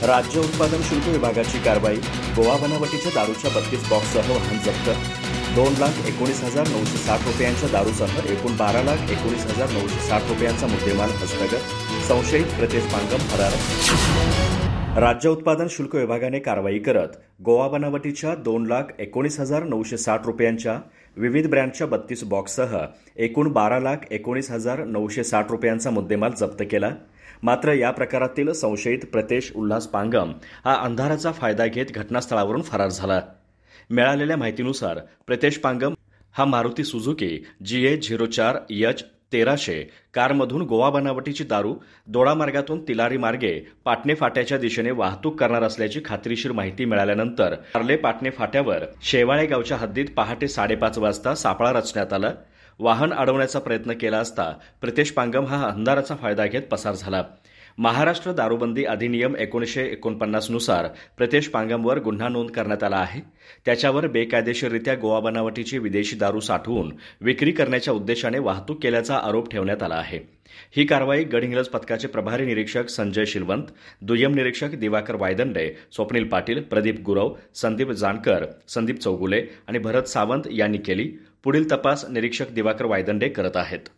राज्य उत्पादन शुल्क विभागाची कारवाई. गोवा बनावटीच्या दारूच्या 32 बॉक्ससह वाहन जप्त. 2,19,960 रुपयांच्या दारूसह एकूण 12,19,960 रुपयांचा मुद्देमाल हस्तगत. संशयित प्रतेश पांगम फरार. राज्य उत्पादन शुल्क विभागाने कारवाई करत गोवा बनावटीच्या 2,19,960 रुपयांच्या विविध ब्रँडच्या 32 बॉक्ससह एकूण 12,19,960 रुपयांचा मुद्देमाल जप्त केला. मात्र या प्रकारातील संशयित प्रतेश उल्हास पांगम हा अंधाराचा फायदा घेत घटनास्थळावरून फरार झाला. मिळालेल्या माहितीनुसार प्रतेश पांगम हा मारुती सुझुकी GA04H 1300 कारमधून गोवा बनावटीची दारू दोडा मार्गातून तिलारी मार्गे पाटणे फाट्याच्या दिशेने वाहतूक करणार असल्याची खात्रीशीर माहिती मिळाल्यानंतर पार्ले पाटणे फाट्यावर शेवाळे गावच्या हद्दीत पहाटे 5:30 वाजता सापळा रचण्यात आला. वाहन अडवण्याचा प्रयत्न केला असता प्रतेश पांगम हा अंधाराचा फायदा घेत पसार झाला. महाराष्ट्र दारूबंदी अधिनियम 1949 नुसार प्रतेश पांगमवर गुन्हा नोंद करण्यात आला आहे. त्याच्यावर बेकायदेशीररित्या गोवा बनावटीची विदेशी दारू साठवून विक्री करण्याच्या उद्देशाने वाहतूक केल्याचा आरोप ठेवण्यात आला आहे. ही कारवाई गडहिंग्लज पथकाचे प्रभारी निरीक्षक संजय शिलवंत, दुय्यम निरीक्षक दिवाकर वायदंडे, स्वप्नील पाटील, प्रदीप गुरव, संदीप जानकर, संदीप चौगुले आणि भरत सावंत यांनी केली. पुढील तपास निरीक्षक दिवाकर वायदंडे करत आहेत.